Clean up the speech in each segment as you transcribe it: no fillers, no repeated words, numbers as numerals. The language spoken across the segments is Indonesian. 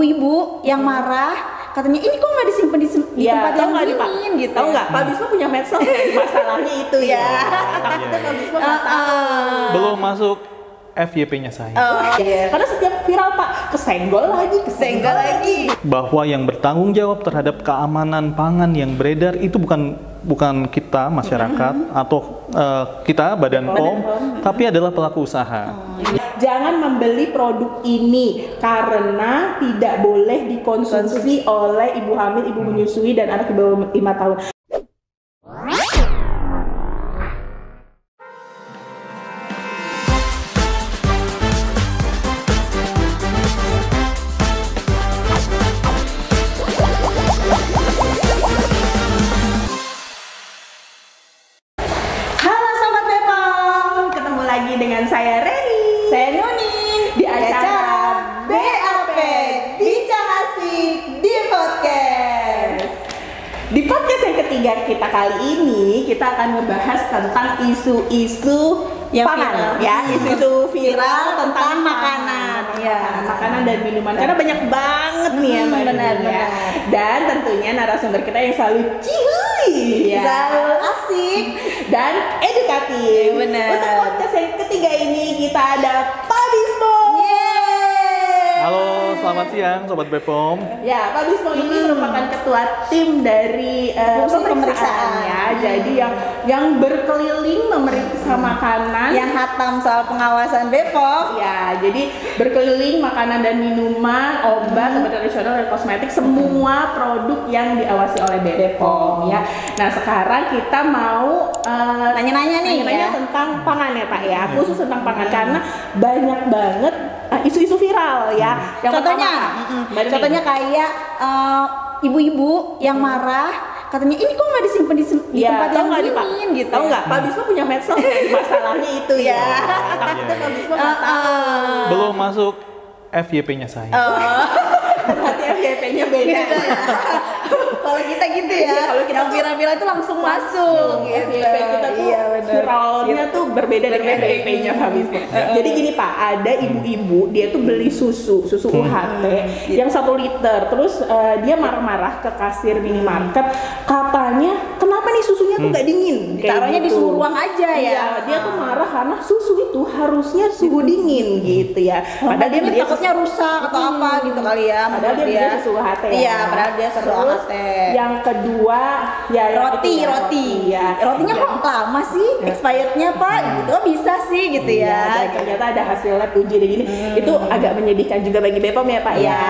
ibu-ibu yang marah, katanya ini kok nggak disimpan di tempat yang dingin gitu. Tahu nggak? Pak Bisma punya medsos masalahnya itu ya. Takutnya Pak Bisma nggak tahu. Belum masuk FYP-nya saya. Karena setiap viral Pak kesenggol lagi. Bahwa yang bertanggung jawab terhadap keamanan pangan yang beredar itu bukan kita masyarakat atau kita Badan POM, tapi adalah pelaku usaha. Jangan membeli produk ini karena tidak boleh dikonsumsi oleh ibu hamil, ibu menyusui dan anak di bawah 5 tahun. Dengan saya Reni, Saya Nunin di acara BAP Bincang Asik di podcast. Di podcast yang ketiga kita kali ini kita akan ngebahas tentang isu-isu yang pangan, viral. ya, isu-isu viral tentang makanan, ya, makanan dan minuman. Karena banyak banget nih ya, Mbak benar. Dan tentunya narasumber kita yang selalu cihuy, ya, selalu asik dan edukatif. Benar. Untuk podcast yang ketiga ini kita ada Pak Bismo. Halo, selamat siang Sobat BPOM. Ya, Pak Bismo ini merupakan ketua tim dari pemeriksaan ya. Jadi yang berkeliling memeriksa makanan, yang hatam soal pengawasan BPOM. ya, jadi berkeliling makanan dan minuman, obat, obat tradisional dan kosmetik, semua produk yang diawasi oleh BPOM ya. Nah, sekarang kita mau Nanya-nanya nih nanya ya. tentang pangan ya Pak ya, khusus tentang pangan karena banyak banget isu-isu viral ya. Yang Contohnya kayak ibu-ibu yang marah, katanya ini kok nggak disimpan di tempat yang dingin gitu. Tahu nggak? Pak Bisma punya medsos masalahnya itu ya. Takutnya Pak Bisma nggak tahu. Belum masuk FYP-nya saya. Berarti FYP-nya beda ya. Kalau kita gitu ya, kalau kita yang viral-viral itu langsung masuk. FYP kita tuh viralnya tuh berbeda dengan FYP-nya Pak Bisma. Jadi gini Pak, ada ibu-ibu dia tuh beli susu UHT yang 1 liter, terus dia marah-marah ke kasir minimarket, katanya kenapa nih susunya tuh nggak dingin? Taruhnya di suhu ruang aja ya. Iya, dia tuh marah karena susu itu harusnya suhu dingin gitu ya. Padahal dia takutnya rusak atau apa gitu kali ya. Padahal dia beli susu UHT ya. Iya, padahal dia susu UHT. Yang kedua ya roti. Ya. Rotinya kok lama sih expirednya Pak? Gitu kok bisa sih gitu ya. Dan ternyata ada hasil lab uji dan gini. Itu agak menyedihkan juga bagi BPOM ya Pak ya.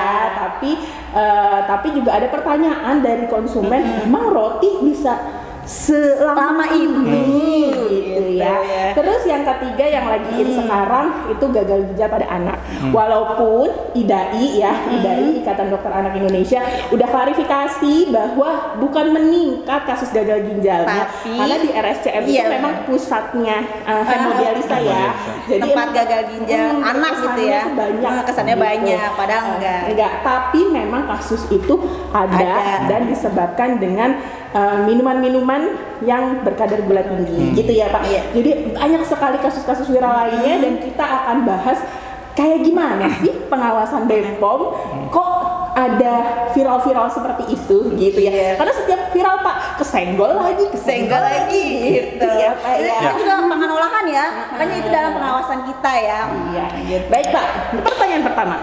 Tapi juga ada pertanyaan dari konsumen, emang roti bisa selama ini gitu ya. Terus yang ketiga yang lagi in sekarang itu gagal ginjal pada anak. Walaupun IDAI Ikatan Dokter Anak Indonesia udah klarifikasi bahwa bukan meningkat kasus gagal ginjalnya, karena di RSCM itu memang pusatnya hemodialisa ya. Jadi tempat gagal ginjal anak gitu ya. Kesannya banyak, padahal enggak. Tapi memang kasus itu ada dan disebabkan dengan minuman-minuman yang berkadar gula tinggi gitu ya Pak. Jadi banyak sekali kasus-kasus viral lainnya dan kita akan bahas kayak gimana sih pengawasan BPOM kok ada viral-viral seperti itu gitu ya. Karena setiap viral Pak kesenggol lagi gitu ya Pak ya. Itu juga pangan olahan ya. Makanya itu dalam pengawasan kita ya. Iya. Baik Pak, pertanyaan pertama.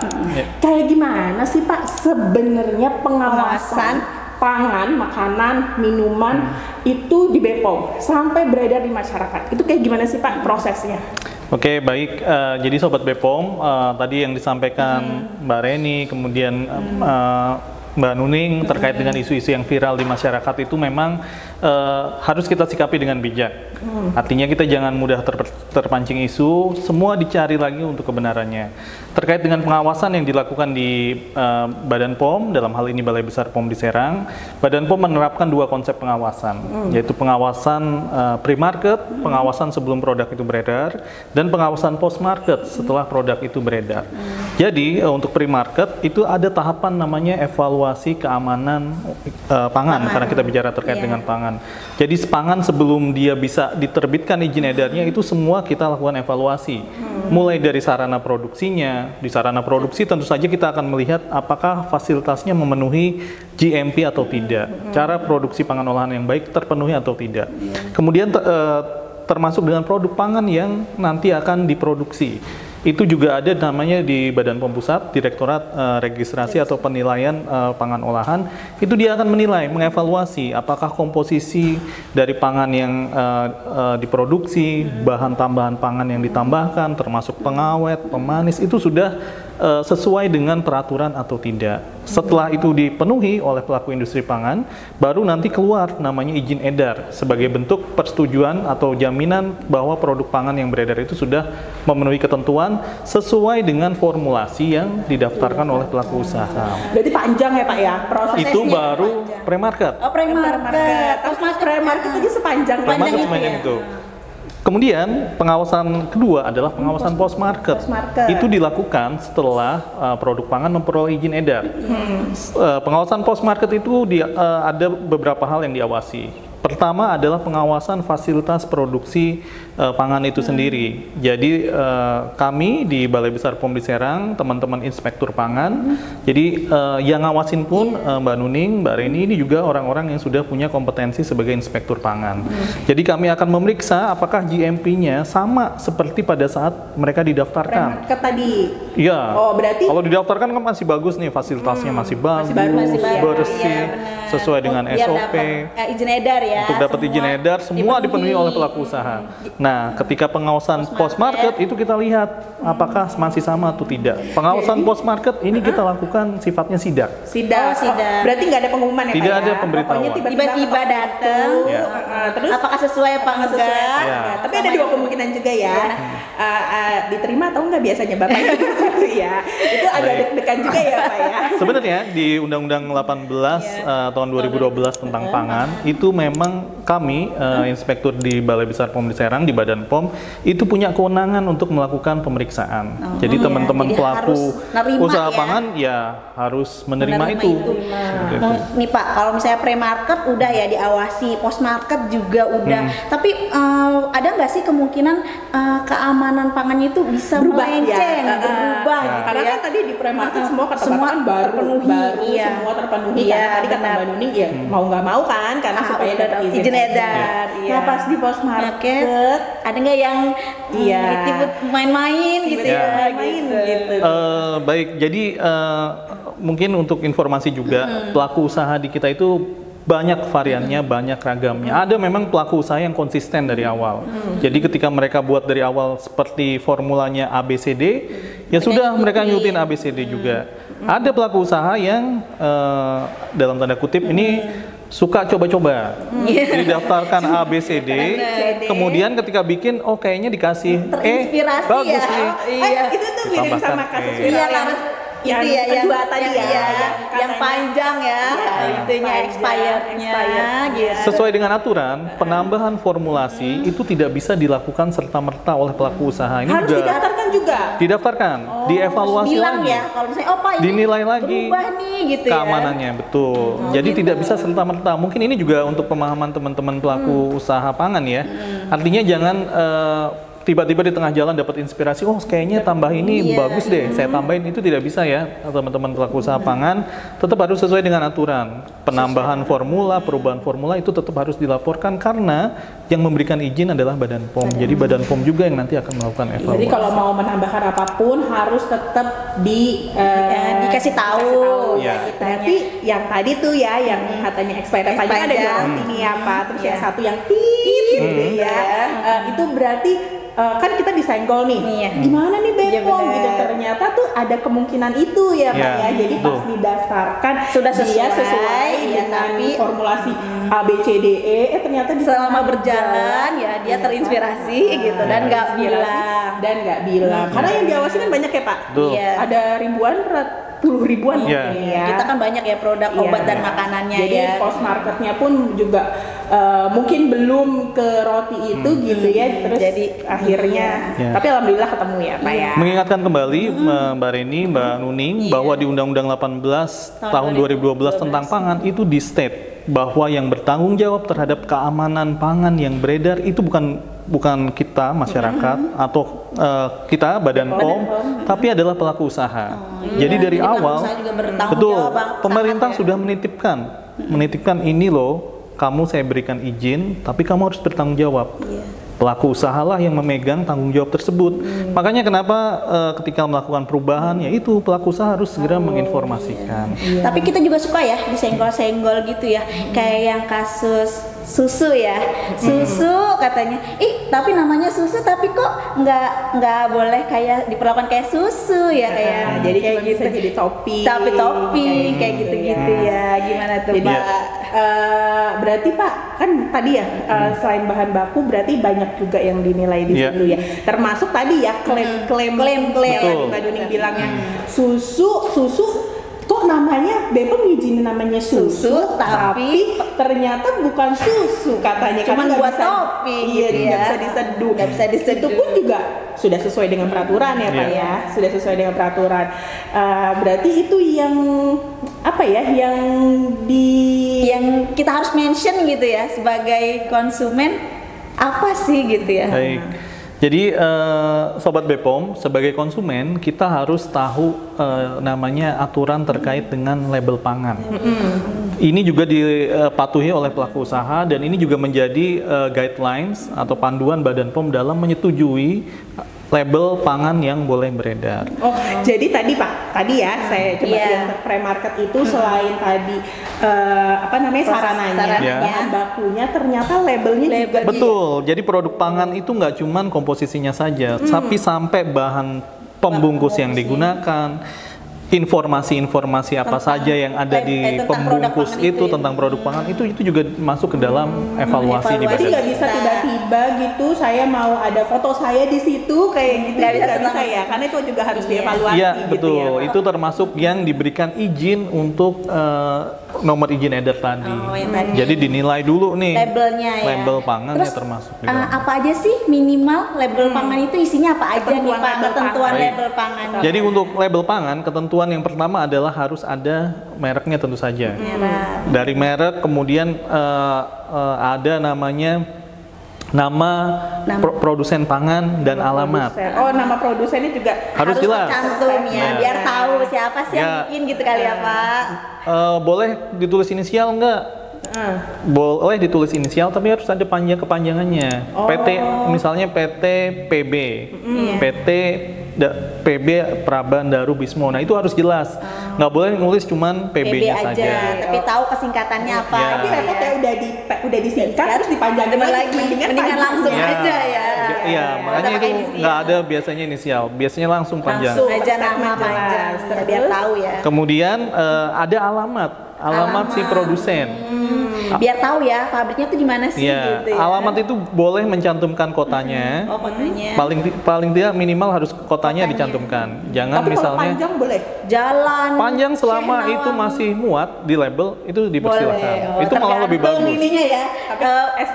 Kayak gimana sih Pak sebenarnya pengawasan pangan, makanan, minuman itu di BPOM sampai beredar di masyarakat? Itu kayak gimana sih Pak prosesnya? Oke, baik. Jadi Sobat BPOM, tadi yang disampaikan Mbak Reni, kemudian Mbak Nuning terkait dengan isu-isu yang viral di masyarakat itu memang harus kita sikapi dengan bijak. Artinya kita jangan mudah terpancing isu, semua dicari lagi untuk kebenarannya. Terkait dengan pengawasan yang dilakukan di Badan POM, dalam hal ini Balai Besar POM di Serang, Badan POM menerapkan 2 konsep pengawasan, yaitu pengawasan pre-market, pengawasan sebelum produk itu beredar, dan pengawasan post-market setelah produk itu beredar. Jadi untuk pre-market itu ada tahapan namanya evaluasi keamanan pangan karena kita bicara terkait dengan pangan. Jadi pangan sebelum dia bisa diterbitkan izin edarnya itu semua kita lakukan evaluasi. Mulai dari sarana produksinya, di sarana produksi tentu saja kita akan melihat apakah fasilitasnya memenuhi GMP atau tidak. Cara produksi pangan olahan yang baik terpenuhi atau tidak. Kemudian termasuk dengan produk pangan yang nanti akan diproduksi. Itu juga ada namanya di Badan POM Pusat, Direktorat Registrasi atau Penilaian Pangan Olahan. Itu dia akan menilai, mengevaluasi apakah komposisi dari pangan yang diproduksi, bahan tambahan pangan yang ditambahkan, termasuk pengawet, pemanis, itu sudah sesuai dengan peraturan atau tidak. Setelah itu dipenuhi oleh pelaku industri pangan, baru nanti keluar namanya izin edar sebagai bentuk persetujuan atau jaminan bahwa produk pangan yang beredar itu sudah memenuhi ketentuan sesuai dengan formulasi yang didaftarkan oleh pelaku usaha. Berarti panjang ya Pak ya prosesnya? Itu baru pre-market. Oh, pre-market. Pre-market aja sepanjang itu. Kemudian pengawasan kedua adalah pengawasan post-market. Itu dilakukan setelah produk pangan memperoleh izin edar. Pengawasan post-market itu ada beberapa hal yang diawasi. Pertama adalah pengawasan fasilitas produksi pangan itu sendiri. Jadi kami di Balai Besar POM di Serang, teman-teman inspektur pangan, jadi yang ngawasin pun Mbak Nuning, Mbak Reni ini juga orang-orang yang sudah punya kompetensi sebagai inspektur pangan. Jadi kami akan memeriksa apakah GMP-nya sama seperti pada saat mereka didaftarkan. Pre-market tadi? Iya. Oh, berarti kalau didaftarkan kan masih bagus nih, fasilitasnya masih bagus, bersih, sesuai dengan SOP. Izin edar ya. Untuk dapat izin edar semua dipenuhi oleh pelaku usaha. Nah, ketika pengawasan post-market itu kita lihat apakah masih sama atau tidak. Pengawasan post-market ini kita lakukan sifatnya sidak. Sidak. Berarti nggak ada pengumuman ya Pak? Tidak ada pemberitahuan. Tiba-tiba datang. Terus apakah sesuai apa enggak? Tapi ada dua kemungkinan juga ya. Diterima atau enggak biasanya Bapak gitu ya. Itu agak deg-degan juga ya Pak ya. Sebenarnya di Undang-Undang 18 tahun 2012 tentang pangan itu memang kami inspektur di Balai Besar POM di Serang di Badan POM itu punya kewenangan untuk melakukan pemeriksaan. Jadi teman-teman pelaku usaha pangan ya harus menerima itu. Nih Pak, kalau misalnya pre-market udah ya diawasi, post-market juga udah. Tapi ada nggak sih kemungkinan keamanan pangannya itu bisa melenceng, berubah? Karena kan tadi di pre-market semua kata-kata baru terpenuhi, semua terpenuhi. Karena tadi kata Mbak Nuning ya mau nggak mau kan, karena supaya dapat izin edar. Nah pas di post-market ada nggak yang main-main gitu ya? Baik, jadi mungkin untuk informasi juga pelaku usaha di kita itu banyak variannya, banyak ragamnya. Ada memang pelaku usaha yang konsisten dari awal. Jadi ketika mereka buat dari awal seperti formulanya ABCD, ya sudah mereka nyutin ABCD juga. Ada pelaku usaha yang dalam tanda kutip ini suka coba-coba, didaftarkan ABCD, kemudian ketika bikin, oh kayaknya dikasih bagus nih. Itu tuh mirip sama kasus yang kedua tadi yang panjang ya, itunya expirednya gitu. Sesuai dengan aturan, penambahan formulasi itu tidak bisa dilakukan serta-merta oleh pelaku usaha. Ini harus didaftarkan juga? Didaftarkan, dievaluasi bilang lagi. Ya, kalau misalnya Pak ini dinilai lagi berubah nih gitu keamanannya, betul. Jadi tidak bisa serta-merta. Mungkin ini juga untuk pemahaman teman-teman pelaku usaha pangan ya. Artinya jangan tiba-tiba di tengah jalan dapat inspirasi, oh kayaknya tambah ini bagus deh, saya tambahin. Itu tidak bisa ya, teman-teman pelaku usaha pangan. Tetap harus sesuai dengan aturan. Penambahan formula, perubahan formula itu tetap harus dilaporkan karena yang memberikan izin adalah Badan POM. Jadi Badan POM juga yang nanti akan melakukan evaluasi. Jadi kalau mau menambahkan apapun harus tetap dikasih tahu. Berarti yang tadi tuh ya, yang katanya expired ada garansi nih apa, terus yang satu yang gitu ya. Itu berarti kan kita disenggol nih, gimana nih BPOM gitu, ternyata tuh ada kemungkinan itu ya Pak ya, jadi pas didaftarkan sudah dia sesuai dengan formulasi ABCDE, ternyata selama berjalan ya dia terinspirasi gitu dan nggak bilang, karena yang diawasi kan banyak ya Pak, ada ribuan, puluh ribuan mungkin ya. Kita kan banyak ya produk obat dan makanannya. Jadi post marketnya pun juga mungkin belum ke roti itu gitu ya, terus Jadi, akhirnya iya. tapi alhamdulillah ketemu ya Pak ya. Mengingatkan kembali Mbak Reni, Mbak Nuning bahwa di Undang-Undang 18 tahun 2012 tentang pangan itu di state bahwa yang bertanggung jawab terhadap keamanan pangan yang beredar itu bukan kita masyarakat atau kita Badan POM, tapi adalah pelaku usaha. Jadi dari Jadi pelaku awal usaha juga bertanggung betul jawab banget, pemerintah sangat ya. sudah menitipkan ini loh, kamu saya berikan izin tapi kamu harus bertanggung jawab. Pelaku usahalah yang memegang tanggung jawab tersebut. Makanya kenapa ketika melakukan perubahan, yaitu pelaku usaha harus segera menginformasikan. Tapi kita juga suka ya disenggol-senggol gitu ya, kayak yang kasus susu ya, susu katanya, tapi namanya susu tapi kok nggak boleh kayak diperlakukan kayak susu ya, kayak Jadi kayak cuma bisa jadi topping. tapi topping kayak gitu gitu ya, gimana tuh Jadi Pak? berarti Pak kan tadi ya selain bahan baku berarti banyak juga yang dinilai di Iya. situ ya. Termasuk tadi ya klaim-klaim Betul. yang Mbak Duning bilangnya susu kok namanya Bepom ngizinin namanya susu, tapi ternyata bukan susu katanya, Cuman karena nggak buat bisa, topping iya, gitu nggak ya. bisa diseduh. Nggak bisa diseduh. Itu pun juga sudah sesuai dengan peraturan ya Pak Iya. ya, sudah sesuai dengan peraturan. Berarti itu yang apa ya, Yang kita harus mention gitu ya sebagai konsumen apa sih gitu ya? Baik. Jadi Sobat Bepom, sebagai konsumen kita harus tahu namanya aturan terkait dengan label pangan. Ini juga dipatuhi oleh pelaku usaha dan ini juga menjadi guidelines atau panduan Badan POM dalam menyetujui label pangan yang boleh beredar. Oh, jadi tadi Pak, saya coba yang pre-market itu selain tadi sarananya, Iya. bahan bakunya ternyata labelnya juga Betul. Jadi produk pangan itu nggak cuman komposisinya saja, tapi sampai bahan pembungkus yang digunakan, informasi-informasi apa saja yang ada di tentang pembungkus produk pangan itu itu ya. tentang produk pangan itu juga masuk ke dalam evaluasi di Jadi Badan. nggak bisa tiba-tiba gitu saya mau ada foto saya di situ kayak gitu, Nggak bisa nggak bisa senang. ya, karena itu juga harus dievaluasi Iya, gitu betul. ya, Pak. Itu termasuk yang diberikan izin untuk nomor izin edar tadi. Oh, yang tadi. Jadi dinilai dulu nih Labelnya ya. label pangan Terus, ya termasuk di dalam. apa aja sih minimal label pangan itu isinya apa aja nih Ketentuan Pak? label Ketentuan pangan. label pangan. Jadi untuk label pangan, ketentuan yang pertama adalah harus ada mereknya tentu saja. Merah. Dari merek, kemudian ada namanya nama produsen pangan dan alamat. Oh, nama produsennya juga Harus jelas. Cantum Ya. ya, biar tahu siapa sih yang Ya. bikin gitu kali ya Pak. Boleh ditulis inisial enggak? Boleh ditulis inisial tapi harus ada kepanjangannya. PT misalnya PT PB, PT PB Praban Daru Bismo. Nah itu harus jelas. Nggak boleh nulis cuman PB PB-nya aja, saja. tapi tahu kesingkatannya apa. Ya. Tapi repot ya udah disingkat terus dipanjangin lagi, mendingan langsung Ya. aja ya. Iya, makanya pakai itu inisial. nggak ada biasanya inisial. Biasanya langsung panjang. Langsung. aja nama Statement panjang jelas. ya, biar tahu ya. Kemudian ada alamat si produsen. Biar tahu ya pabriknya tuh di mana sih Iya, gitu ya. alamat itu boleh mencantumkan kotanya. Oh, fotonya. Paling tidak minimal harus kotanya dicantumkan. Jangan Tapi kalau misalnya panjang boleh. Jalan. panjang selama Share itu nawang. masih muat di label itu dipersilakan. Boleh. Oh, Itu malah lebih tergantung bagus. ininya ya.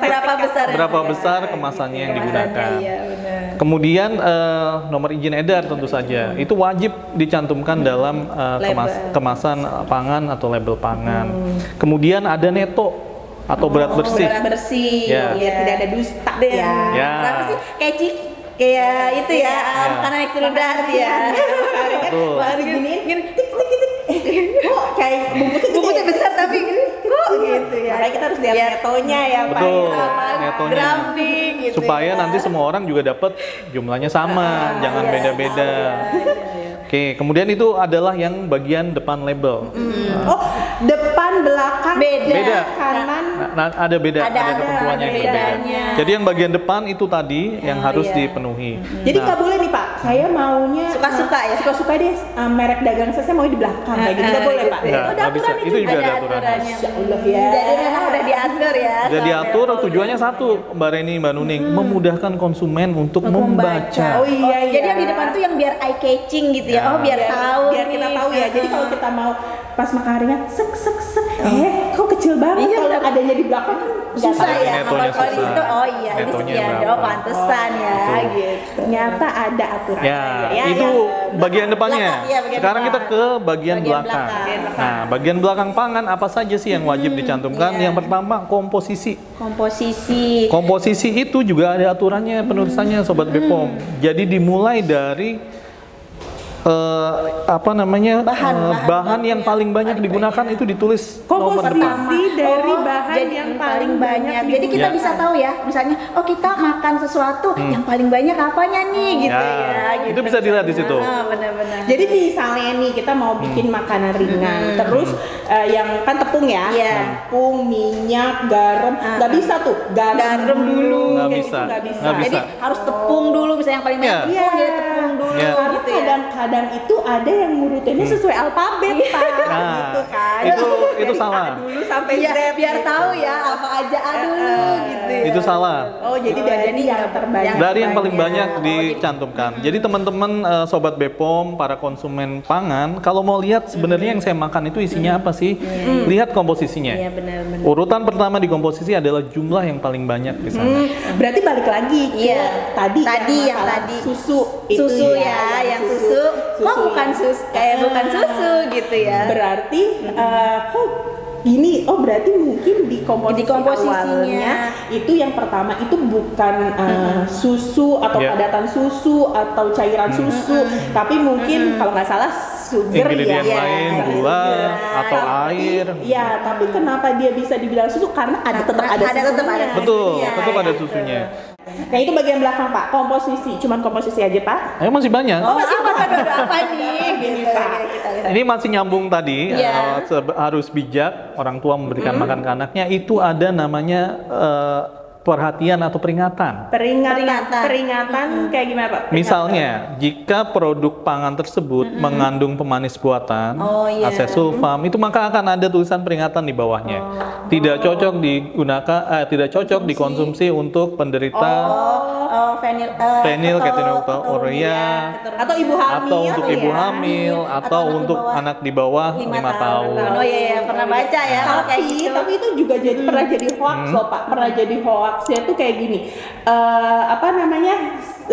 Berapa besar? Berapa besar kemasannya yang digunakan. Iya, benar. Kemudian nomor izin edar tentu saja itu wajib dicantumkan dalam kemasan pangan atau label pangan. Kemudian ada neto atau berat bersih. Berat bersih. Ya. Biar tidak ada dusta Dan Ya. berapa sih? Kayak itu ya, makanan ekstrudar ya. Betul. Wah, gini, tik tik tik. kok kayak Bungkusnya besar tapi gini, kok gitu ya. Makanya kita harus lihat netonya ya Pak. Betul. Ya. Netonya. Grafik gitu. Supaya ya. nanti semua orang juga dapat jumlahnya sama, jangan Iya, beda-beda. Oke, kemudian itu adalah yang bagian depan label. Oh, depan belakang Beda. kanan. Nah, ada beda, Ada ketentuannya yang berbeda. bedanya. Jadi yang bagian depan itu tadi yang harus iya. dipenuhi. Jadi Nah, nggak boleh nih Pak, saya maunya Suka-suka ya? suka-suka deh merek dagang saya mau di belakang kayak gitu, nggak boleh Pak. gitu. Nggak, nggak bisa. Itu juga ada aturannya. Ya Allah ya. Jadi memang udah diatur ya. Sudah diatur, tujuannya satu, Mbak Reni, Mbak Nuning, memudahkan konsumen untuk membaca. Oh iya, iya. Jadi yang di depan tuh yang biar eye catching gitu ya. Ya. Oh, biar tahu. Biar kita nih. tahu ya. Jadi kalau kita mau pas makan harinya sek sek sek, kok kecil banget. Iya. Kalau adanya di belakang kan Susah nggak tahu. ya, Netonya kalau di susah. situ oh iya ini Netonya sekian, berapa? oh pantesan ya Betul. gitu. Ternyata ada aturan. Ya, itu bagian depannya. belakang, iya, bagian Sekarang kita depan. ke bagian belakang. Bagian Nah, bagian belakang pangan apa saja sih yang wajib dicantumkan? iya. Yang pertama komposisi. Komposisi. Komposisi itu juga ada aturannya penulisannya Sobat Bepom. Jadi dimulai dari bahan yang paling banyak digunakan itu ditulis nomor depan. Komposisi dari Oh, bahan jadi yang paling banyak. Jadi kita digunakan. bisa tahu ya, misalnya, oh kita makan sesuatu yang paling banyak apanya nih, gitu ya. Gitu. Itu bisa dilihat di situ. Benar-benar. Jadi misalnya nih kita mau bikin makanan ringan, terus yang kan tepung ya, Iya. tepung, minyak, garam, nggak bisa tuh garam dulu, Nggak kayak bisa. gitu nggak bisa. Nggak bisa. Jadi harus tepung dulu, misalnya yang paling banyak Iya. tepung, jadi tepung dulu, Iya. Karena gitu ya. kadang-kadang itu ada yang ngurutinnya sesuai alfabet, Pak, Nah, gitu kan. itu Dari salah. A dulu sampai Iya, Z. biar gitu. tahu ya apa aja dulu, gitu ya. Itu salah. Oh, jadi dari jadi yang nggak- terbanyak. Dari yang paling banyak Oh, dicantumkan. Jadi teman-teman Sobat Bepom, para konsumen pangan, kalau mau lihat sebenarnya yang saya makan itu isinya apa sih? Lihat komposisinya. Iya, benar-benar. Urutan pertama di komposisi adalah jumlah yang paling banyak di sana. Berarti balik lagi ke Iya. tadi yang masalah tadi susu itu susu ya, yang susu. Kok bukan susu kayak bukan susu gitu ya. Berarti kok gini, oh berarti mungkin di komposisi Di komposisinya. awalnya itu yang pertama itu bukan susu atau Iya. padatan susu atau cairan susu, tapi mungkin kalau nggak salah sugar Ingredient ya. lain, Iya, gula sugar. atau Tapi- air. Iya, tapi kenapa dia bisa dibilang susu? Karena tetap ada tetap susunya. ada Betul, Iya, tetap ada gitu. susunya. Nah itu bagian belakang Pak, komposisi, cuman komposisi aja Pak. Ayo masih banyak. Oh, masih apa nih? Gini, Gitu, Pak. kita lihat. Ini masih nyambung tadi, Iya. harus bijak orang tua memberikan makan ke anaknya. Itu ada namanya perhatian atau peringatan. Peringatan kayak gimana Pak? Misalnya, jika produk pangan tersebut mengandung pemanis buatan, Oh, iya. asesulfam, itu maka akan ada tulisan peringatan di bawahnya. Tidak cocok digunakan, tidak cocok dikonsumsi untuk penderita fenilketonuria, Atau ibu hamil atau untuk ibu ya. hamil, atau anak di untuk bawah anak di bawah 5 tahun. Oh iya, pernah baca ya kalau kayak gitu. Tapi itu juga jadi pernah jadi hoax loh Pak. Pernah jadi hoaxnya tuh kayak gini. Apa namanya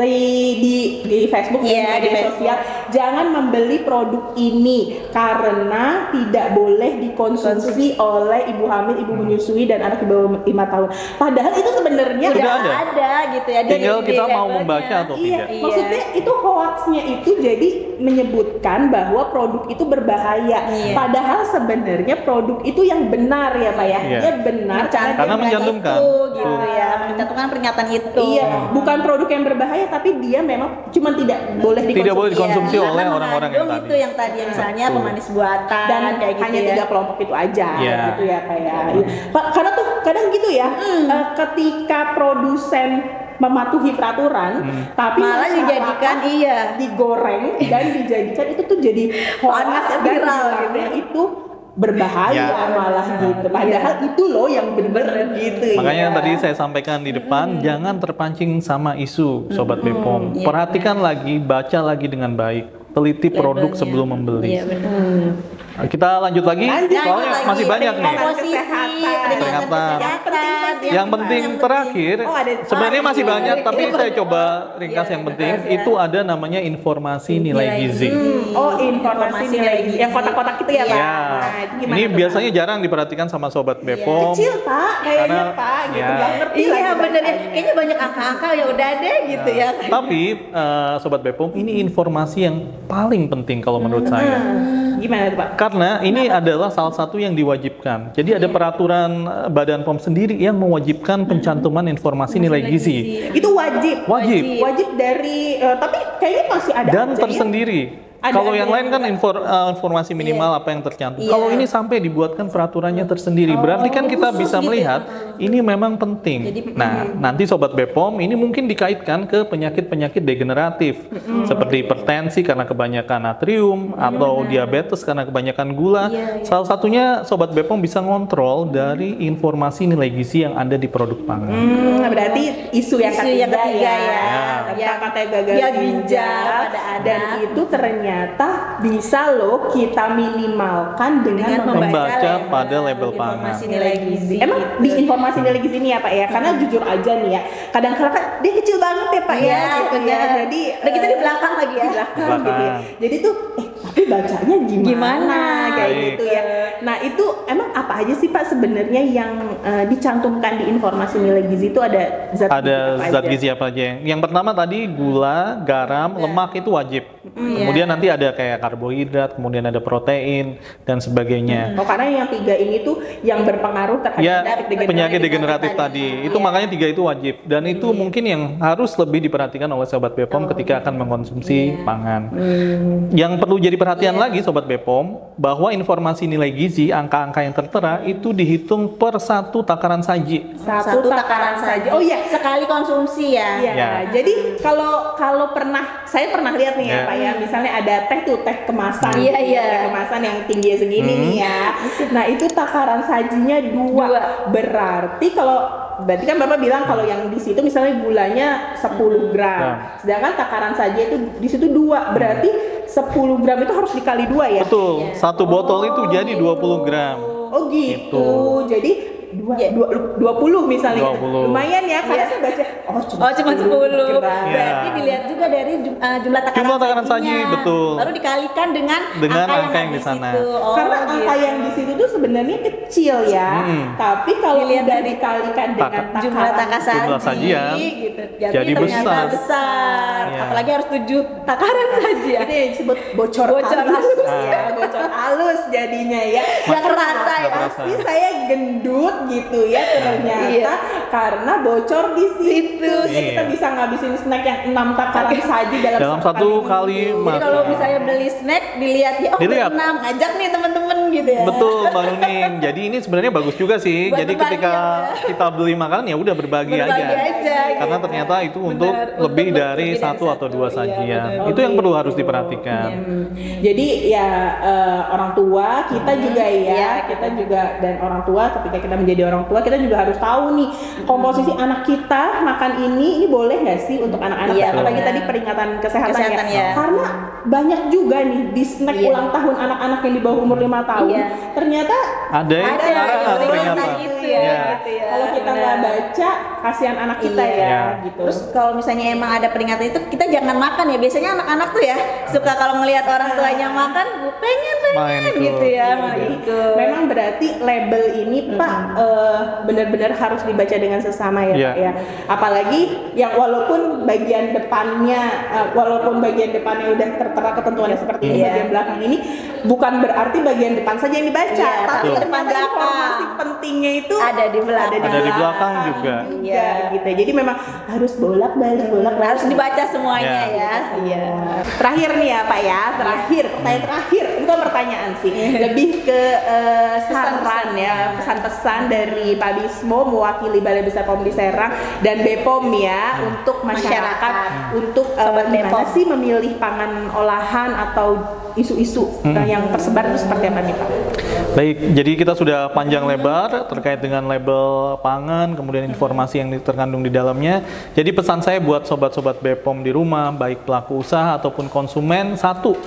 di Facebook Iya, di di media sosial, jangan membeli produk ini karena tidak boleh dikonsumsi oleh ibu hamil, ibu menyusui dan anak di bawah 5 tahun. Padahal itu sebenarnya Udah Udah ada gitu ya. Tinggal di kita mau labelnya. membaca atau Iya, tidak. maksudnya itu hoaxnya itu jadi menyebutkan bahwa produk itu berbahaya. Iya. Padahal sebenarnya produk itu yang benar ya Pak ya. Iya. Dia benar Karena dia mencantumkan. itu gitu Tuh. ya, mencantumkan pernyataan itu. Iya, bukan produk yang berbahaya tapi dia memang cuma tidak boleh dikonsumsi. Tidak boleh dikonsumsi Iya, oleh karena orang-orang yang mengandung tadi. itu yang tadi misalnya Betul. pemanis buatan dan kayak gitu hanya ya. 3 kelompok itu aja Iya. gitu ya kayak. Karena tuh kadang gitu ya, ketika produsen mematuhi peraturan, tapi Malah masyarakat dijadikan iya. digoreng dan dijadikan itu tuh jadi Panas, dan viral bilangnya itu berbahaya Ya. malah gitu. Padahal itu loh yang bener gitu. Makanya ya. yang tadi saya sampaikan di depan, jangan terpancing sama isu Sobat Bepom. Iya. Perhatikan lagi, baca lagi dengan baik, teliti produk Labelnya. sebelum membeli. Iya benar. Kita lanjut lagi, Lanjut soalnya lagi. masih banyak nih. Komposisi, Kesehatan. Peringatan. Yang penting terakhir, Oh, ada- sebenarnya masih banyak, tapi Iya. saya coba ringkas yang penting. Itu ada namanya informasi nilai gizi. Oh, informasi nilai gizi. Yang kotak-kotak itu ya, Pak. Ya, Nah, itu gimana ini tuh, Pak? biasanya jarang diperhatikan sama Sobat Bepom. Kecil, Pak, kayaknya Karena- Pak, gitu. ya. Nggak ngerti Iya lagi bener ya, bacanya. kayaknya banyak angka-angka ya udah deh gitu ya. Tapi Sobat Bepom, ini informasi yang paling penting kalau menurut saya. Gimana tuh, Pak? Karena ini adalah salah satu yang diwajibkan. Jadi ada peraturan Badan POM sendiri yang mewajibkan pencantuman informasi nilai gizi. Itu wajib. Wajib. Wajib dari tapi kayaknya masih ada Dan aja ya. tersendiri. Ada Kalau yang aja lain kan informasi minimal apa yang tercantum. Iya. Kalau ini sampai dibuatkan peraturannya tersendiri, berarti kan kita khusus bisa gitu melihat ini memang penting. Nah, nanti Sobat Bepom ini mungkin dikaitkan ke penyakit-penyakit degeneratif seperti hipertensi karena kebanyakan natrium atau diabetes karena kebanyakan gula. Salah satunya Sobat Bepom bisa ngontrol dari informasi nilai gizi yang ada di produk pangan. Berarti isu yang Isu ketiga, yang ketiga ya. tentang Yang katanya gagal dia ginjal ginjal pada dan anak. itu ternyata ternyata bisa loh kita minimalkan dengan membaca pada label pangan. Informasi nilai gizi. Emang di informasi nilai gizi ini ya Pak ya, karena jujur aja nih ya, kadang-kadang kan dia kecil banget ya Pak ya, gitu ya. Jadi udah kita di belakang lagi ya. di belakang gitu ya. Jadi tuh tapi bacanya gimana kayak Baik. gitu ya. Nah itu emang apa aja sih Pak sebenarnya yang dicantumkan di informasi nilai gizi itu ada Zat gizi apa aja? Yang pertama tadi gula, garam, lemak itu wajib. Kemudian nanti ada kayak karbohidrat, kemudian ada protein dan sebagainya. Oh karena yang 3 ini tuh yang berpengaruh terhadap Ya, penyakit degeneratif tadi. Itu makanya 3 itu wajib. Dan itu mungkin yang harus lebih diperhatikan oleh Sobat Bepom ketika akan mengkonsumsi pangan. Yang perlu jadi perhatian lagi Sobat Bepom, bahwa informasi nilai gizi, angka-angka yang tertera itu dihitung per 1 takaran saji. Satu takaran saja. Oh iya, sekali konsumsi ya. Iya. Ya. Jadi kalau saya pernah lihat nih ya Pak ya, misalnya ada teh kemasan. Iya, gitu, iya. Teh kemasan yang tinggi segini nih ya. Nah, itu takaran sajinya 2. Berarti kan Bapak bilang kalau yang di situ misalnya gulanya 10 gram. Sedangkan takaran saji itu di situ 2. Berarti 10 gram itu harus dikali 2 ya? Betul, 1 botol itu jadi 20 gram. Oh gitu. Gitu. Jadi 20 misalnya. 20. Lumayan ya, karena saya baca cuma 10. gram. Berarti dilihat juga dari jumlah takaran saji, sajinya. betul. Baru dikalikan dengan angka yang ada di sana. situ. Oh, Karena angka gitu. yang di situ tuh sebenarnya kecil ya. Tapi kalau Dilihat udah dari dikalikan dengan jumlah takaran jumlah sajian, gitu. jadi ternyata besar. besar. Ya. Apalagi harus 7 takaran saja. Ini yang disebut bocor Bocor halus halus. ya, bocor halus jadinya ya. Nggak kerasa ya. Pasti saya gendut gitu ya ternyata karena bocor di situ. Ya kita bisa ngabisin snack yang 6 takaran saji dalam satu kali Jadi makan. kalau misalnya beli snack dilihat ya, Dilihat. 6, ngajak nih temen-temen gitu ya. Betul, Mbak Nuning. Jadi ini sebenarnya bagus juga sih. Buat Jadi berbagi ketika ya. kita beli makanan ya udah berbagi aja. Karena gitu. ternyata itu untuk Benar, lebih untuk dari lebih dari 1 atau 2 satu, sajian. iya, benar. Itu yang perlu harus diperhatikan. Jadi ya orang tua kita juga ya, kita juga dan orang tua ketika kita menjadi orang tua kita juga harus tahu nih komposisi anak kita makan ini boleh nggak sih untuk anak-anak? Iya, Apalagi benar. tadi peringatan kesehatan ya. Karena banyak juga nih di snack ulang tahun anak-anak yang di bawah umur 5 tahun. Ternyata Ada yang peringatan. gitu Iya. ya. Gitu ya. kalau kita nggak baca kasihan anak kita Iya. gitu. Terus kalau misalnya emang ada peringatan itu kita jangan makan ya. Biasanya anak-anak tuh ya suka kalau ngelihat orang tuanya makan, gue pengen Main itu. gitu ya, mau ikut. Memang berarti label ini Pak benar-benar harus dibaca dengan sesama ya Pak ya. Apalagi yang walaupun bagian depannya udah tertera ketentuannya seperti ini, bagian belakang ini bukan berarti bagian depan saja yang dibaca, tapi betul. depan informasi pentingnya itu ada di belakang. Ada di belakang juga. gitu. Jadi memang harus bolak-balik Harus dibaca semuanya ya. Iya. Terakhir nih ya Pak ya, pertanyaan terakhir, itu kan pertanyaan sih, lebih ke saran ya, pesan-pesan dari Pak Bismo mewakili Balai Besar POM di Serang dan Bepom ya untuk masyarakat untuk gimana sih memilih pangan olahan atau isu-isu yang tersebar itu seperti apa nih Pak? Baik, jadi kita sudah panjang lebar terkait dengan label pangan, kemudian informasi yang terkandung di dalamnya. Jadi pesan saya buat sobat-sobat Bepom di rumah, baik pelaku usaha ataupun konsumen, satu,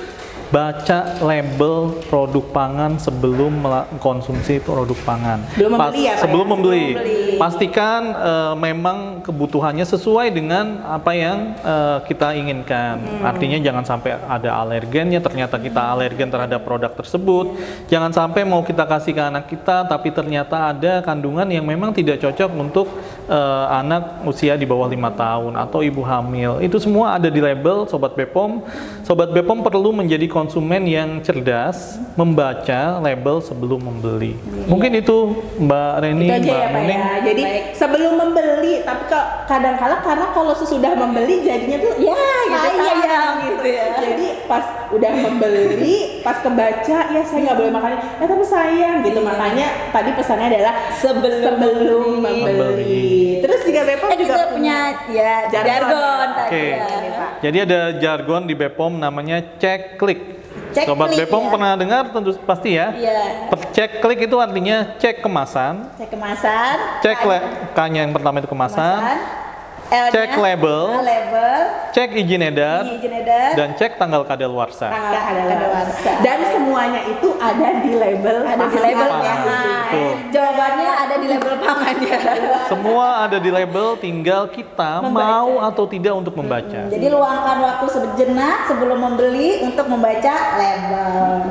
baca label produk pangan sebelum mengkonsumsi produk pangan. Sebelum membeli. Pastikan memang kebutuhannya sesuai dengan apa yang kita inginkan. Artinya jangan sampai ada alergennya, ternyata kita alergen terhadap produk tersebut. Jangan sampai mau kita kasih ke anak kita, tapi ternyata ada kandungan yang memang tidak cocok untuk anak usia di bawah 5 tahun atau ibu hamil. Itu semua ada di label Sobat Bepom. Sobat Bepom perlu menjadi konsumen yang cerdas, membaca label sebelum membeli. Mungkin itu Mbak Reni, Itu aja Mbak ya Pak Nuning. ya. Jadi sebelum membeli, tapi kadang-kala karena kalau sesudah membeli jadinya tuh ya gitu sayang gitu ya. Jadi pas udah membeli, pas kebaca ya saya nggak boleh makan, ya tapi sayang gitu. Makanya tadi pesannya adalah sebelum membeli. Terus juga Bepom juga punya ya jargon tadi Oke. ya. Jadi ada jargon di Bepom namanya cek klik. Cek Sobat klik, Bepom ya. pernah dengar tentu pasti ya. Iya. Cek klik itu artinya cek kemasan. Cek kemasan. K-nya yang pertama itu kemasan. L-nya, cek label, cek izin edar, dan cek tanggal kadaluarsa. Dan semuanya itu ada di label. Ada di labelnya. Betul. Jawabannya ada di label pangannya. Semua ada di label, tinggal kita mau atau tidak untuk membaca. Jadi luangkan waktu sejenak sebelum membeli untuk membaca label.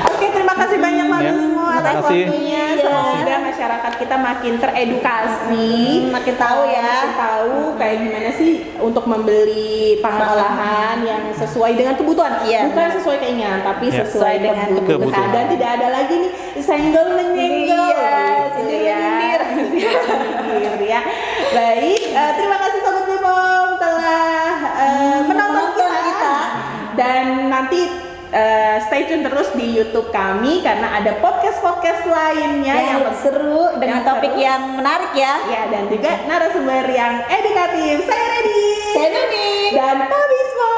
Oke, terima kasih banyak semua atas terima kasih. waktunya. Semoga masyarakat kita makin teredukasi, makin tahu ya. makin tahu kayak gimana sih untuk membeli pangan olahan yang sesuai dengan kebutuhan, bukan sesuai keinginan, tapi sesuai dengan kebutuhan. Dan tidak ada lagi nih senggol menyenggol. Sindir ya. Baik, terima kasih Sobat Bepom telah menonton kita. Dan nanti stay tune terus di YouTube kami karena ada podcast lainnya yang seru dengan topik yang menarik ya. Ya, dan juga narasumber yang edukatif. Saya Redi. Saya Nuni. Dan Pak Bisma.